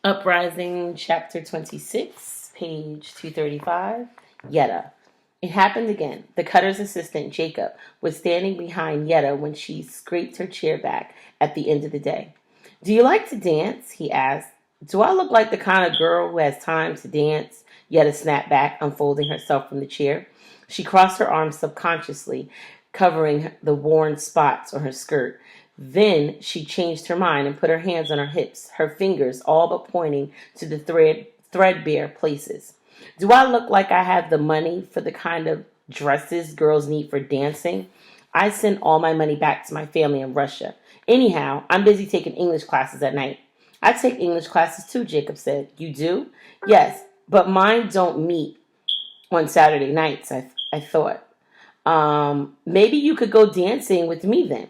Uprising, chapter 26, page 235, Yetta. It happened again. The cutter's assistant, Jacob, was standing behind Yetta when she scraped her chair back at the end of the day. "Do you like to dance?" he asked. "Do I look like the kind of girl who has time to dance?" Yetta snapped back, unfolding herself from the chair. She crossed her arms subconsciously, covering the worn spots on her skirt. Then she changed her mind and put her hands on her hips, her fingers all but pointing to the threadbare places. "Do I look like I have the money for the kind of dresses girls need for dancing? I send all my money back to my family in Russia. Anyhow, I'm busy taking English classes at night." "I take English classes too," Jacob said. "You do?" "Yes, but mine don't meet on Saturday nights," I thought. Maybe you could go dancing with me then."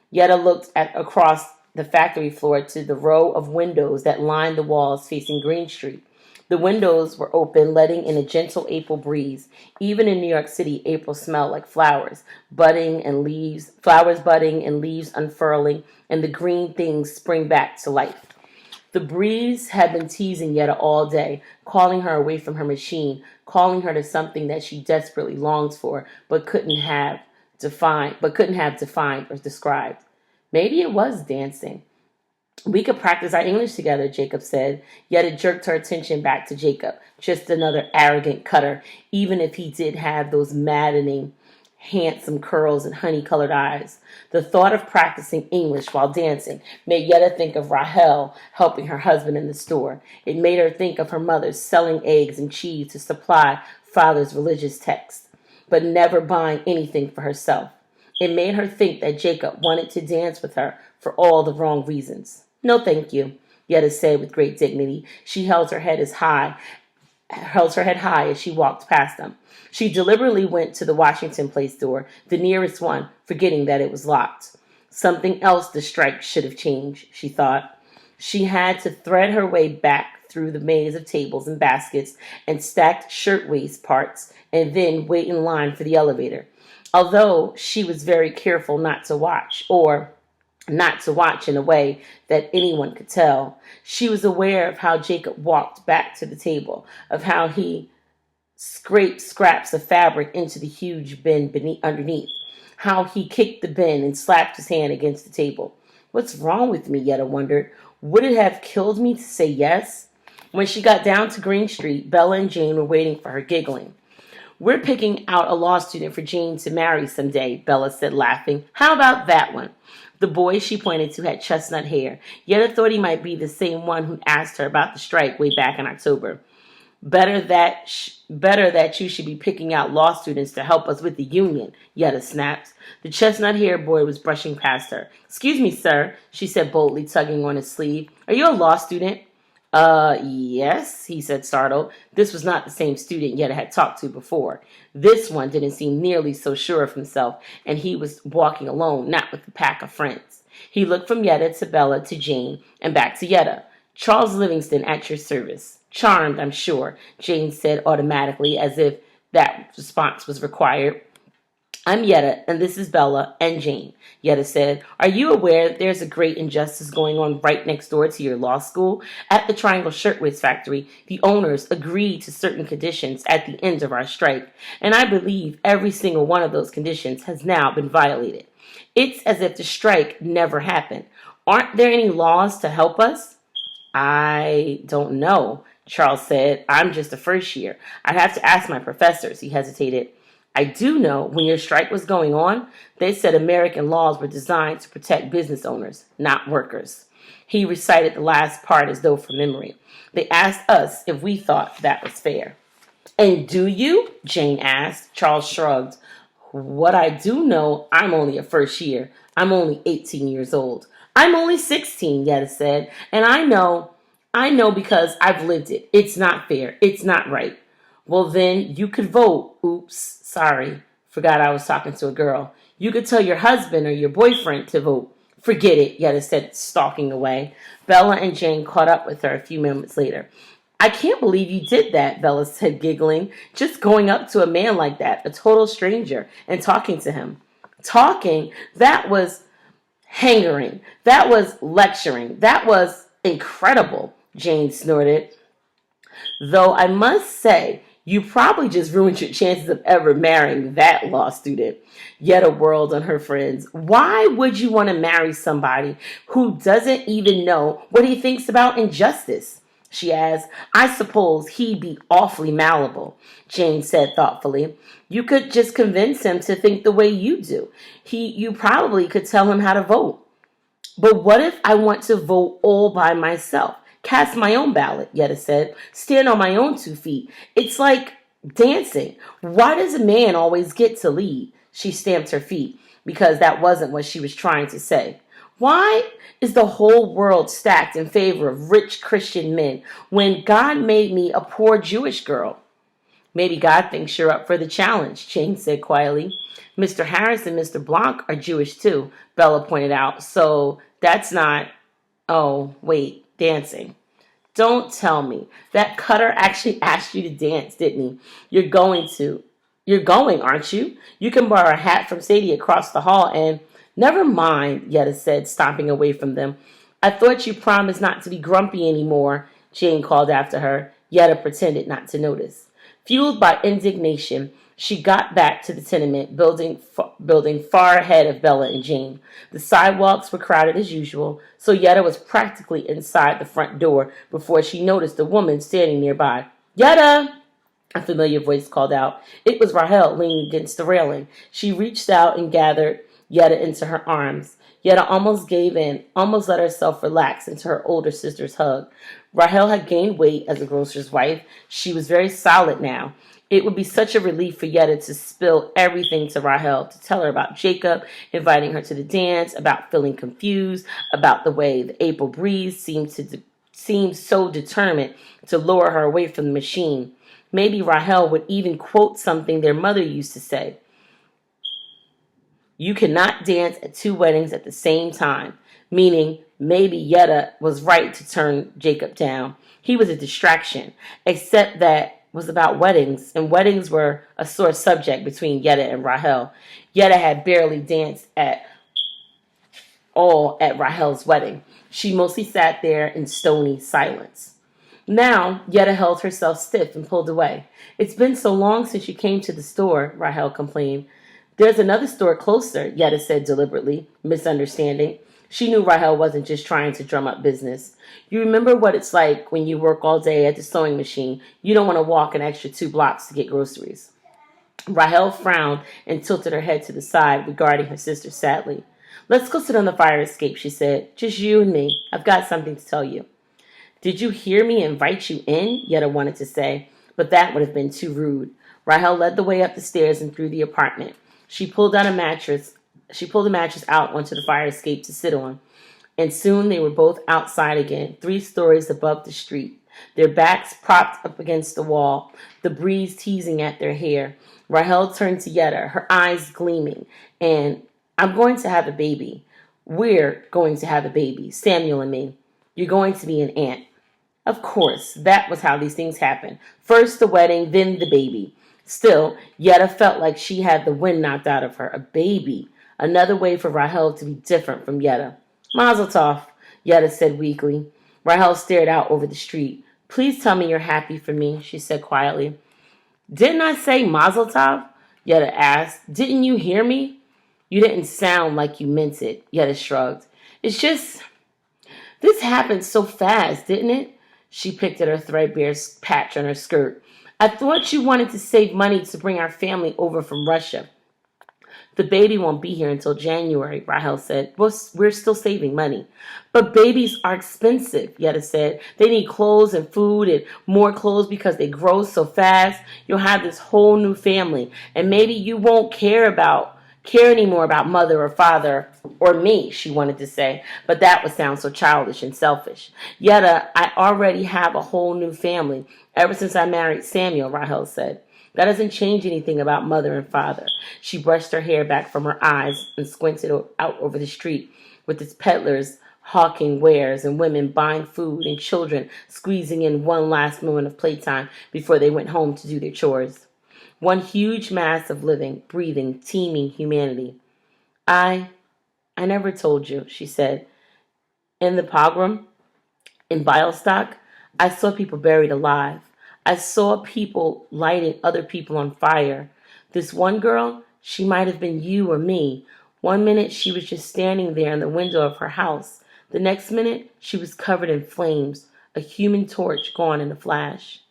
Yetta looked across the factory floor to the row of windows that lined the walls facing Green Street. The windows were open, letting in a gentle April breeze. Even in New York City, April smelled like flowers budding and leaves unfurling, and the green things spring back to life. The breeze had been teasing Yetta all day, calling her away from her machine, calling her to something that she desperately longed for, but couldn't have defined or described. Maybe it was dancing. "We could practice our English together," Jacob said. Yet it jerked her attention back to Jacob, just another arrogant cutter, even if he did have those maddening, handsome curls and honey-colored eyes. The thought of practicing English while dancing made Yetta think of Rahel helping her husband in the store. It made her think of her mother selling eggs and cheese to supply father's religious texts, but never buying anything for herself. It made her think that Jacob wanted to dance with her for all the wrong reasons. "No, thank you," Yetta said with great dignity. She held her head high as she walked past them. She deliberately went to the Washington Place door, the nearest one, forgetting that it was locked. Something else the strike should have changed, she thought. She had to thread her way back through the maze of tables and baskets and stacked shirtwaist parts, and then wait in line for the elevator. Although she was very careful not to watch in a way that anyone could tell, she was aware of how Jacob walked back to the table, of how he scraped scraps of fabric into the huge bin underneath, how he kicked the bin and slapped his hand against the table. What's wrong with me, Yetta wondered. Would it have killed me to say yes? When she got down to Green Street, Bella and Jane were waiting for her, giggling. "We're picking out a law student for Jane to marry someday," Bella said, laughing. "How about that one?" The boy she pointed to had chestnut hair. Yetta thought he might be the same one who asked her about the strike way back in October. Better that you should be picking out law students to help us with the union," Yetta snapped. The chestnut-haired boy was brushing past her. "Excuse me, sir," she said boldly, tugging on his sleeve. "Are you a law student?" Yes," he said, startled. This was not the same student Yetta had talked to before. This one didn't seem nearly so sure of himself, and he was walking alone, not with a pack of friends. He looked from Yetta to Bella to Jane, and back to Yetta. "Charles Livingston at your service." "Charmed, I'm sure," Jane said automatically, as if that response was required. "I'm Yetta, and this is Bella and Jane," Yetta said. "Are you aware that there's a great injustice going on right next door to your law school? At the Triangle Shirtwaist Factory, the owners agreed to certain conditions at the end of our strike, and I believe every single one of those conditions has now been violated. It's as if the strike never happened. Aren't there any laws to help us?" "I don't know," Charles said. "I'm just a first year. I'd have to ask my professors," he hesitated. "I do know when your strike was going on, they said American laws were designed to protect business owners, not workers." He recited the last part as though from memory. "They asked us if we thought that was fair." "And do you?" Jane asked. Charles shrugged. "What I do know, I'm only a first year. I'm only 18 years old." "I'm only 16, Yetta said. "And I know because I've lived it. It's not fair. It's not right." "Well, then you could vote." "Oops, sorry. Forgot I was talking to a girl." "You could tell your husband or your boyfriend to vote." "Forget it," Yetta said, stalking away. Bella and Jane caught up with her a few moments later. "I can't believe you did that," Bella said, giggling. "Just going up to a man like that, a total stranger, and talking to him." Talking? That was hangering. That was lecturing. That was incredible. Jane snorted. Though I must say, you probably just ruined your chances of ever marrying that law student. Yetta whirled on her friends. Why would you want to marry somebody who doesn't even know what he thinks about injustice? She asked. I suppose he'd be awfully malleable, Jane said thoughtfully. You could just convince him to think the way you do. You probably could tell him how to vote. But what if I want to vote all by myself? Cast my own ballot, Yetta said. Stand on my own 2 feet. It's like dancing. Why does a man always get to lead? She stamped her feet because that wasn't what she was trying to say. Why is the whole world stacked in favor of rich Christian men when God made me a poor Jewish girl? Maybe God thinks you're up for the challenge, Jane said quietly. Mr. Harris and Mr. Blanc are Jewish too, Bella pointed out. So that's not, oh, wait, dancing. Don't tell me. That Cutter actually asked you to dance, didn't he? You're going to. You're going, aren't you? You can borrow a hat from Sadie across the hall and... Never mind, Yetta said, stomping away from them. I thought you promised not to be grumpy anymore, Jane called after her. Yetta pretended not to notice. Fueled by indignation, she got back to the tenement building far ahead of Bella and Jane. The sidewalks were crowded as usual, so Yetta was practically inside the front door before she noticed a woman standing nearby. Yetta! A familiar voice called out. It was Rahel leaning against the railing. She reached out and gathered Yetta into her arms. Yetta almost gave in, almost let herself relax into her older sister's hug. Rahel had gained weight as a grocer's wife. She was very solid now. It would be such a relief for Yetta to spill everything to Rahel, to tell her about Jacob, inviting her to the dance, about feeling confused, about the way the April breeze seemed so determined to lure her away from the machine. Maybe Rahel would even quote something their mother used to say. You cannot dance at 2 weddings at the same time, meaning maybe Yetta was right to turn Jacob down. He was a distraction, except that was about weddings, and weddings were a sore subject between Yetta and Rahel. Yetta had barely danced at all at Rahel's wedding. She mostly sat there in stony silence. Now, Yetta held herself stiff and pulled away. It's been so long since you came to the store, Rahel complained. There's another store closer, Yetta said deliberately, misunderstanding. She knew Rahel wasn't just trying to drum up business. You remember what it's like when you work all day at the sewing machine. You don't want to walk an extra 2 blocks to get groceries. Rahel frowned and tilted her head to the side, regarding her sister sadly. Let's go sit on the fire escape, she said. Just you and me. I've got something to tell you. Did you hear me invite you in? Yetta wanted to say, but that would have been too rude. Rahel led the way up the stairs and through the apartment. She pulled a mattress out onto the fire escape to sit on, and soon they were both outside again, 3 stories above the street, their backs propped up against the wall, the breeze teasing at their hair. Rahel turned to Yetta, her eyes gleaming, and I'm going to have a baby. We're going to have a baby, Samuel and me. You're going to be an aunt. Of course, that was how these things happen. First the wedding, then the baby. Still, Yetta felt like she had the wind knocked out of her. A baby. Another way for Rahel to be different from Yetta. Mazel tov, Yetta said weakly. Rahel stared out over the street. Please tell me you're happy for me, she said quietly. Didn't I say mazel tov? Yetta asked. Didn't you hear me? You didn't sound like you meant it, Yetta shrugged. It's just... This happened so fast, didn't it? She picked at her threadbare patch on her skirt. I thought you wanted to save money to bring our family over from Russia. The baby won't be here until January, Rahel said. We're still saving money. But babies are expensive, Yetta said. They need clothes and food and more clothes because they grow so fast. You'll have this whole new family. And maybe you won't care anymore about mother or father or me, she wanted to say. But that would sound so childish and selfish. Yetta, I already have a whole new family. Ever since I married Samuel, Rahel said. That doesn't change anything about mother and father. She brushed her hair back from her eyes and squinted out over the street with its peddlers hawking wares and women buying food and children squeezing in one last moment of playtime before they went home to do their chores. One huge mass of living, breathing, teeming humanity. I never told you, she said. In the pogrom in Bialystok, I saw people buried alive. I saw people lighting other people on fire. This one girl, she might have been you or me. One minute she was just standing there in the window of her house. The next minute she was covered in flames, a human torch gone in a flash.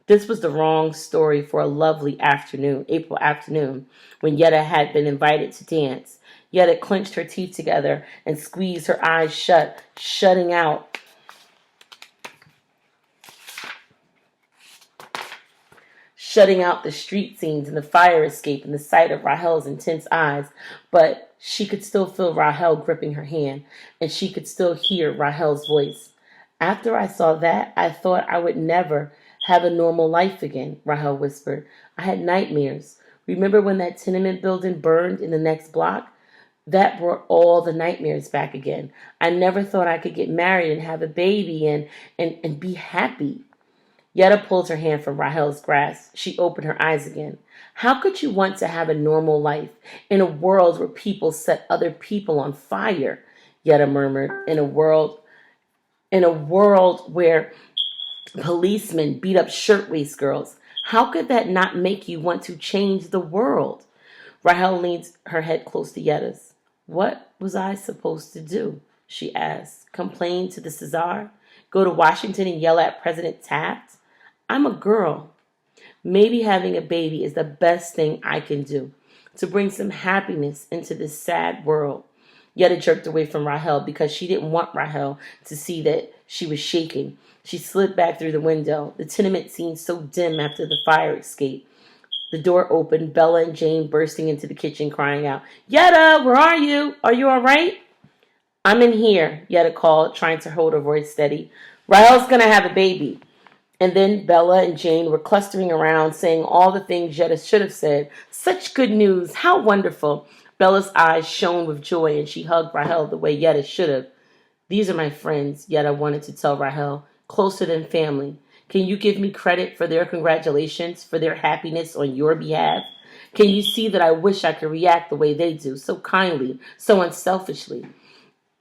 This was the wrong story for a lovely afternoon, April afternoon, when Yetta had been invited to dance. Yetta clenched her teeth together and squeezed her eyes shut, shutting out the street scenes and the fire escape and the sight of Rahel's intense eyes. But she could still feel Rahel gripping her hand, and she could still hear Rahel's voice. After I saw that, I thought I would never have a normal life again, Rahel whispered. I had nightmares. Remember when that tenement building burned in the next block? That brought all the nightmares back again. I never thought I could get married and have a baby and be happy. Yetta pulled her hand from Rahel's grasp. She opened her eyes again. How could you want to have a normal life in a world where people set other people on fire? Yetta murmured. In a world where policemen beat up shirtwaist girls. How could that not make you want to change the world? Rahel leaned her head close to Yetta's. What was I supposed to do? She asked. Complain to the Cesar? Go to Washington and yell at President Taft? I'm a girl. Maybe having a baby is the best thing I can do to bring some happiness into this sad world. Yetta jerked away from Rahel because she didn't want Rahel to see that she was shaking. She slid back through the window. The tenement seemed so dim after the fire escape. The door opened, Bella and Jane bursting into the kitchen crying out, Yetta, where are you? Are you all right? I'm in here, Yetta called, trying to hold her voice steady. Rahel's going to have a baby. And then Bella and Jane were clustering around, saying all the things Yetta should have said. Such good news. How wonderful. Bella's eyes shone with joy, and she hugged Rahel the way Yetta should have. These are my friends, Yetta wanted to tell Rahel, closer than family. Can you give me credit for their congratulations, for their happiness on your behalf? Can you see that I wish I could react the way they do, so kindly, so unselfishly?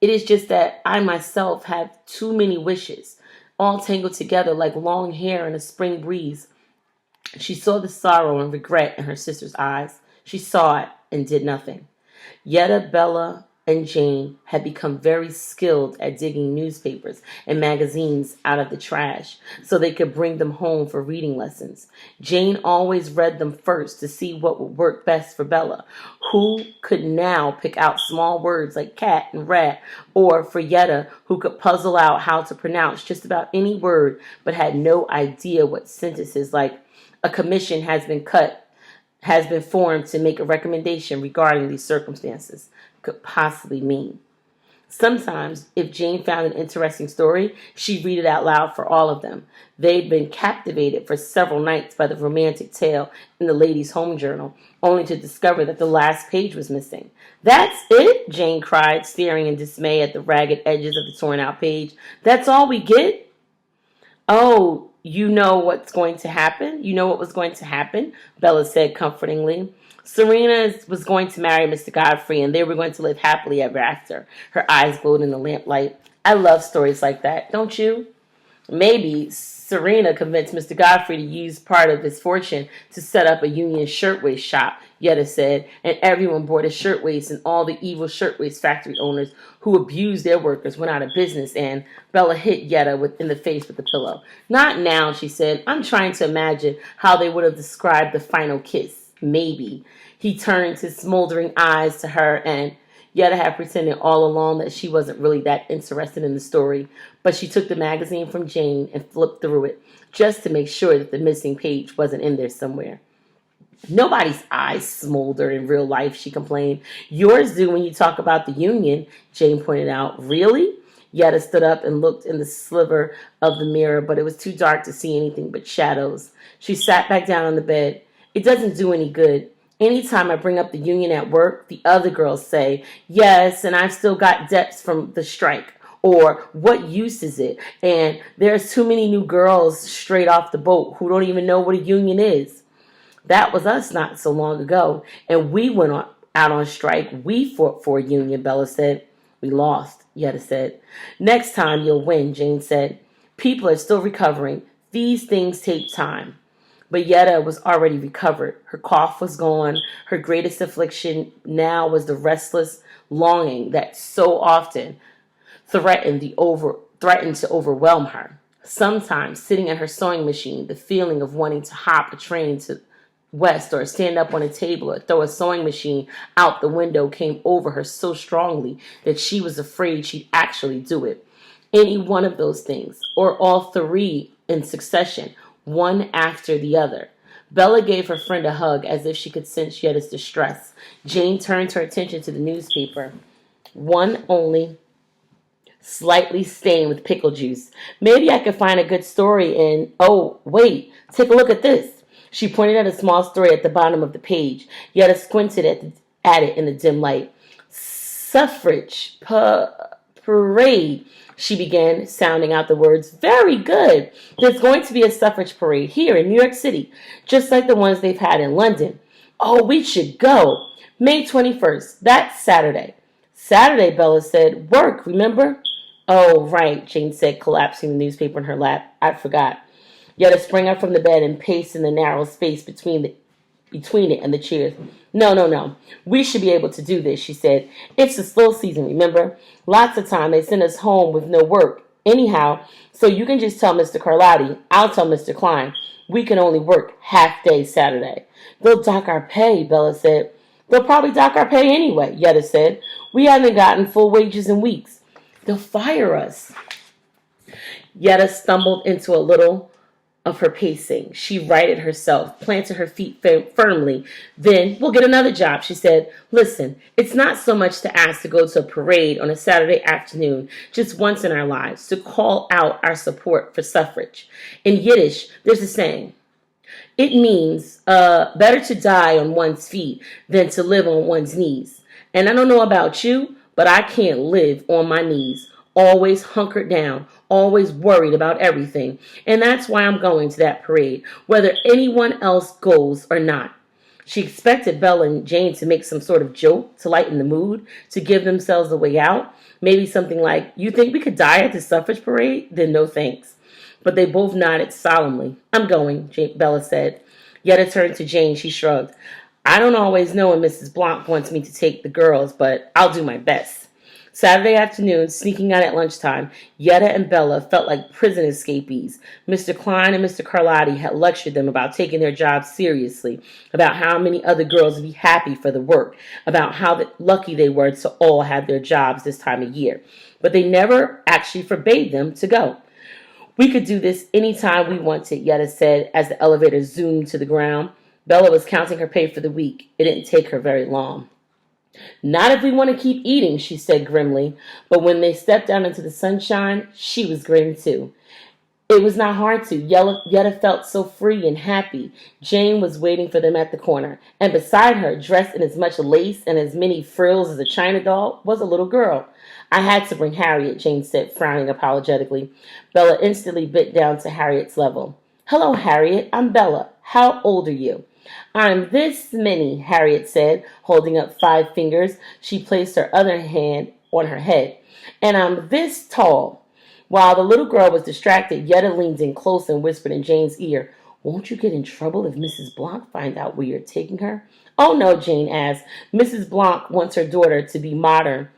It is just that I myself have too many wishes, all tangled together like long hair in a spring breeze. She saw the sorrow and regret in her sister's eyes. She saw it and did nothing. Yetta, Bella, and Jane had become very skilled at digging newspapers and magazines out of the trash so they could bring them home for reading lessons. Jane always read them first to see what would work best for Bella, who could now pick out small words like cat and rat, or for Yetta, who could puzzle out how to pronounce just about any word but had no idea what sentences like a commission has been formed to make a recommendation regarding these circumstances could possibly mean. Sometimes, if Jane found an interesting story, she'd read it out loud for all of them. They'd been captivated for several nights by the romantic tale in the Ladies' Home Journal, only to discover that the last page was missing. That's it? Jane cried, staring in dismay at the ragged edges of the torn-out page. That's all we get? Oh, you know what's going to happen? You know what was going to happen? Bella said comfortingly. Serena was going to marry Mr. Godfrey, and they were going to live happily ever after. Her eyes glowed in the lamplight. I love stories like that, don't you? Maybe Serena convinced Mr. Godfrey to use part of his fortune to set up a union shirtwaist shop, Yetta said, and everyone bought his shirtwaists, and all the evil shirtwaist factory owners who abused their workers went out of business, and Bella hit Yetta in the face with the pillow. Not now, she said. I'm trying to imagine how they would have described the final kiss. Maybe. He turned his smoldering eyes to her, and Yetta had pretended all along that she wasn't really that interested in the story, but she took the magazine from Jane and flipped through it, just to make sure that the missing page wasn't in there somewhere. Nobody's eyes smolder in real life, she complained. Yours do when you talk about the union, Jane pointed out. Really? Yetta stood up and looked in the sliver of the mirror, but it was too dark to see anything but shadows. She sat back down on the bed. It doesn't do any good. Anytime I bring up the union at work, the other girls say, yes, and I've still got debts from the strike. Or, what use is it? And there's too many new girls straight off the boat who don't even know what a union is. That was us not so long ago, and we went out on strike. We fought for a union, Bella said. We lost, Yetta said. Next time you'll win, Jane said. People are still recovering. These things take time. But Yetta was already recovered. Her cough was gone. Her greatest affliction now was the restless longing that so often threatened to overwhelm her. Sometimes, sitting at her sewing machine, the feeling of wanting to hop a train to west or stand up on a table or throw a sewing machine out the window came over her so strongly that she was afraid she'd actually do it. Any one of those things, or all three in succession, one after the other. Bella gave her friend a hug as if she could sense Yetta's distress. Jane turned her attention to the newspaper. One only, slightly stained with pickle juice. Maybe I could find a good story in... Oh, wait, take a look at this. She pointed at a small story at the bottom of the page. Yetta squinted at it in the dim light. Suffrage parade, she began, sounding out the words. Very good. There's going to be a suffrage parade here in New York City, just like the ones they've had in London. Oh, we should go. May 21st. That's Saturday. Saturday, Bella said. Work, remember? Oh, right, Jane said, collapsing the newspaper in her lap. I forgot. Yetta sprang up from the bed and paced in the narrow space between it and the chairs. No. We should be able to do this, she said. It's the slow season, remember? Lots of time they send us home with no work. Anyhow, so you can just tell Mr. Carlotti. I'll tell Mr. Klein. We can only work half day Saturday. They'll dock our pay, Bella said. They'll probably dock our pay anyway, Yetta said. We haven't gotten full wages in weeks. They'll fire us. Yetta stumbled into a little of her pacing. She righted herself, planted her feet firmly. Then, we'll get another job, she said. Listen, it's not so much to ask to go to a parade on a Saturday afternoon, just once in our lives, to call out our support for suffrage. In Yiddish, there's a saying. It means better to die on one's feet than to live on one's knees. And I don't know about you, but I can't live on my knees. Always hunkered down, always worried about everything. And that's why I'm going to that parade, whether anyone else goes or not. She expected Bella and Jane to make some sort of joke to lighten the mood, to give themselves a way out. Maybe something like, you think we could die at the suffrage parade? Then no thanks. But they both nodded solemnly. I'm going, Bella said. Yetta turned to Jane. She shrugged. I don't always know when Mrs. Blanc wants me to take the girls, but I'll do my best. Saturday afternoon, sneaking out at lunchtime, Yetta and Bella felt like prison escapees. Mr. Klein and Mr. Carlotti had lectured them about taking their jobs seriously, about how many other girls would be happy for the work, about how lucky they were to all have their jobs this time of year. But they never actually forbade them to go. We could do this anytime we wanted, Yetta said as the elevator zoomed to the ground. Bella was counting her pay for the week. It didn't take her very long. Not if we want to keep eating, she said grimly. But when they stepped out into the sunshine, she was grim too. It was not hard to. Yetta felt so free and happy. Jane was waiting for them at the corner, and beside her, dressed in as much lace and as many frills as a china doll, was a little girl. I had to bring Harriet, Jane said, frowning apologetically. Bella instantly bit down to Harriet's level. Hello, Harriet. I'm Bella. How old are you? I'm this many, Harriet said, holding up 5 fingers. She placed her other hand on her head. And I'm this tall. While the little girl was distracted, Yetta leaned in close and whispered in Jane's ear, Won't you get in trouble if Mrs. Blanc finds out where you're taking her? Oh, no, Jane asked. Mrs. Blanc wants her daughters to be modern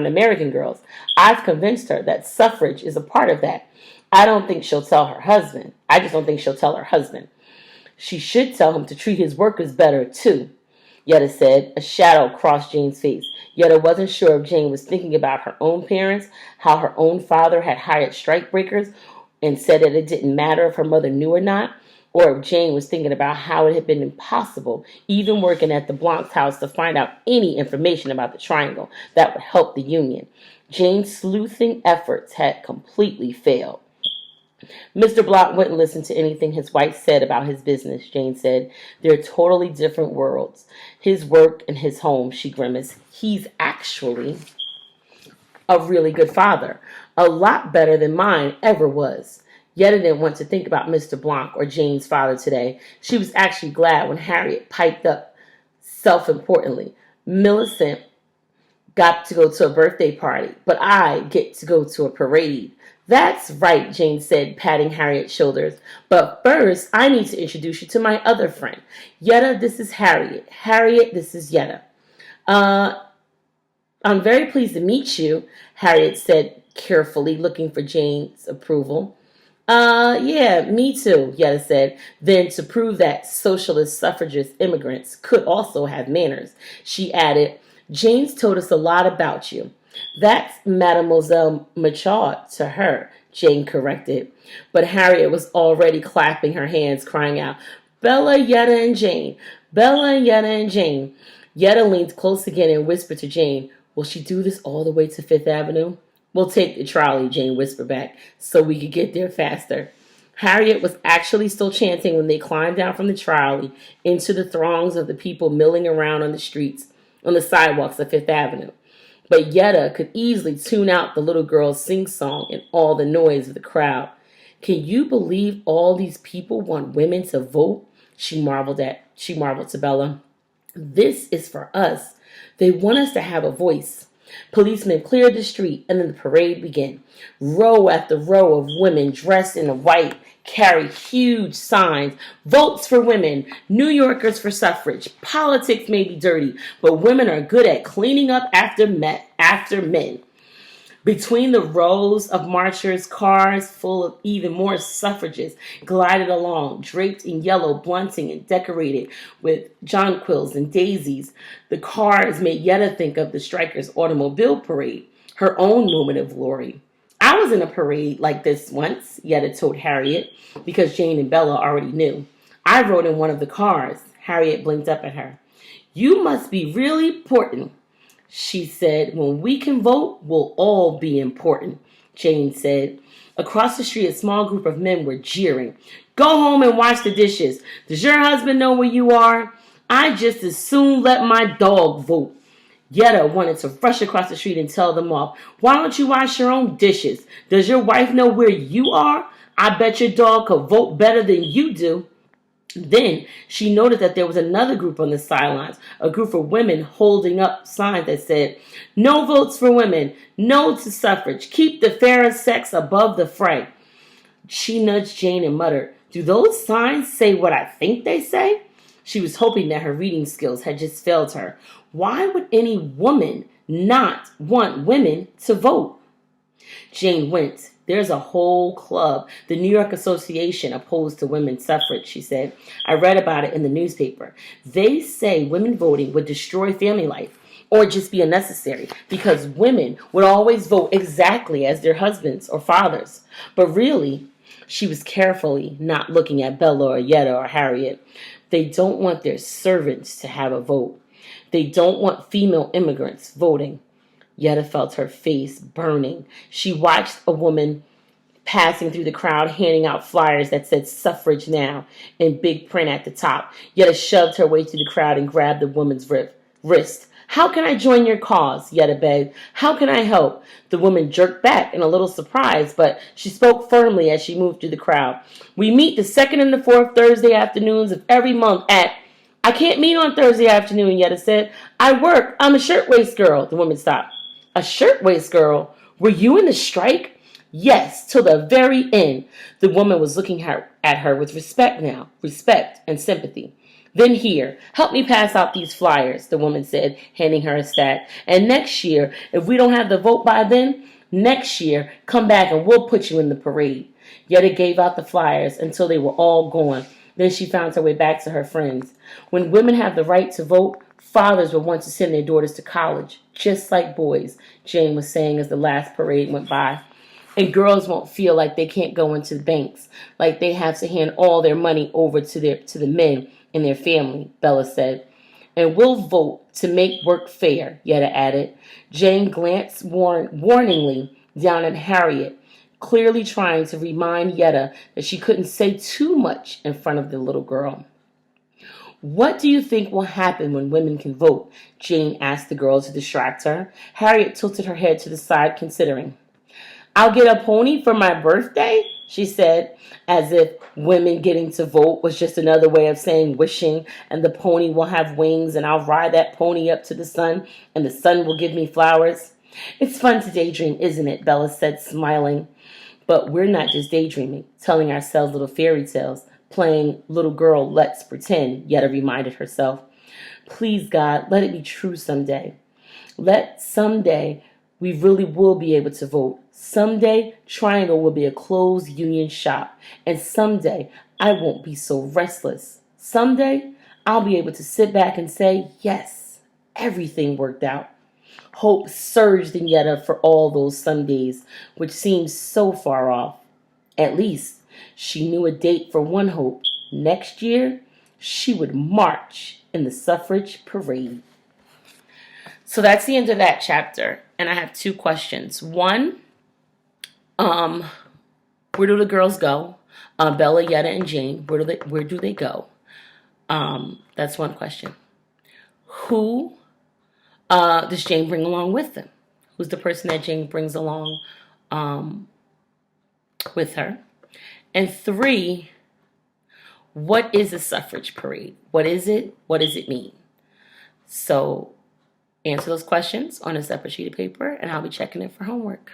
American girls. I've convinced her that suffrage is a part of that. I don't think she'll tell her husband. I just don't think she'll tell her husband. She should tell him to treat his workers better, too, Yetta said. A shadow crossed Jane's face. Yetta wasn't sure if Jane was thinking about her own parents, how her own father had hired strikebreakers and said that it didn't matter if her mother knew or not, or if Jane was thinking about how it had been impossible, even working at the Blanc's house, to find out any information about the triangle that would help the Union. Jane's sleuthing efforts had completely failed. Mr. Blanc wouldn't listen to anything his wife said about his business, Jane said. They're totally different worlds. His work and his home, she grimaced. He's actually a really good father. A lot better than mine ever was. Yetta didn't want to think about Mr. Blanc or Jane's father today. She was actually glad when Harriet piped up self-importantly. Millicent got to go to a birthday party, but I get to go to a parade. That's right, Jane said, patting Harriet's shoulders. But first, I need to introduce you to my other friend. Yetta, this is Harriet. Harriet, this is Yetta. Uh, I'm very pleased to meet you, Harriet said carefully, looking for Jane's approval. Yeah, me too, Yetta said. Then, to prove that socialist suffragist immigrants could also have manners, she added, Jane's told us a lot about you. That's Mademoiselle Machard to her, Jane corrected. But Harriet was already clapping her hands, crying out, Bella, Yetta, and Jane. Bella, Yetta, and Jane. Yetta leaned close again and whispered to Jane, Will she do this all the way to Fifth Avenue? We'll take the trolley, Jane whispered back, so we could get there faster. Harriet was actually still chanting when they climbed down from the trolley into the throngs of the people milling around on the streets, on the sidewalks of Fifth Avenue. But Yetta could easily tune out the little girl's sing-song and all the noise of the crowd. Can you believe all these people want women to vote? She marveled to Bella. This is for us. They want us to have a voice. Policemen cleared the street, and then the parade began. Row after row of women dressed in white carried huge signs. Votes for women. New Yorkers for suffrage. Politics may be dirty, but women are good at cleaning up after men. Between the rows of marchers, cars full of even more suffragists glided along, draped in yellow bunting and decorated with jonquils and daisies. The cars made Yetta think of the strikers' automobile parade, her own moment of glory. I was in a parade like this once, Yetta told Harriet, because Jane and Bella already knew. I rode in one of the cars. Harriet blinked up at her. You must be really important, she said. When we can vote, we'll all be important, Jane said. Across the street, a small group of men were jeering. Go home and wash the dishes. Does your husband know where you are? I just as soon let my dog vote. Yetta wanted to rush across the street and tell them off. Why don't you wash your own dishes? Does your wife know where you are? I bet your dog could vote better than you do. Then she noticed that there was another group on the sidelines, a group of women holding up signs that said, No votes for women, no to suffrage, keep the fairer sex above the fray. She nudged Jane and muttered, Do those signs say what I think they say? She was hoping that her reading skills had just failed her. Why would any woman not want women to vote? Jane winced. There's a whole club, the New York Association opposed to women's suffrage, she said. I read about it in the newspaper. They say women voting would destroy family life or just be unnecessary because women would always vote exactly as their husbands or fathers. But really, she was carefully not looking at Bella or Yetta or Harriet. They don't want their servants to have a vote. They don't want female immigrants voting. Yetta felt her face burning. She watched a woman passing through the crowd handing out flyers that said suffrage now in big print at the top. Yetta shoved her way through the crowd and grabbed the woman's wrist. How can I join your cause? Yetta begged. How can I help? The woman jerked back in a little surprise, but she spoke firmly as she moved through the crowd. We meet the second and the fourth Thursday afternoons of every month at... I can't meet on Thursday afternoon, Yetta said. I work. I'm a shirtwaist girl. The woman stopped. A shirtwaist girl? Were you in the strike? Yes, till the very end. The woman was looking at her with respect now, respect and sympathy. Then here, help me pass out these flyers, the woman said, handing her a stack. And next year, if we don't have the vote by then, next year, come back and we'll put you in the parade. Yetta gave out the flyers until they were all gone. Then she found her way back to her friends. When women have the right to vote, fathers will want to send their daughters to college, just like boys, Jane was saying as the last parade went by. And girls won't feel like they can't go into the banks, like they have to hand all their money over to the men in their family, Bella said. And we'll vote to make work fair, Yetta added. Jane glanced warningly down at Harriet, clearly trying to remind Yetta that she couldn't say too much in front of the little girl. What do you think will happen when women can vote? Jane asked the girl to distract her. Harriet tilted her head to the side, considering. I'll get a pony for my birthday, she said, as if women getting to vote was just another way of saying wishing, and the pony will have wings, and I'll ride that pony up to the sun, and the sun will give me flowers. It's fun to daydream, isn't it? Bella said, smiling. But we're not just daydreaming, telling ourselves little fairy tales, playing little girl, let's pretend, Yetta reminded herself. Please, God, let it be true someday. Let someday we really will be able to vote. Someday Triangle will be a closed union shop. And someday I won't be so restless. Someday I'll be able to sit back and say, yes, everything worked out. Hope surged in Yetta for all those Sundays, which seemed so far off. At least she knew a date for one hope. Next year, she would march in the suffrage parade. So that's the end of that chapter. And I have two questions. One, where do the girls go? Bella, Yetta, and Jane, where do they go? That's one question. Who does Jane bring along with them? Who's the person that Jane brings along with her? And three, what is a suffrage parade? What is it? What does it mean? So answer those questions on a separate sheet of paper, and I'll be checking it for homework.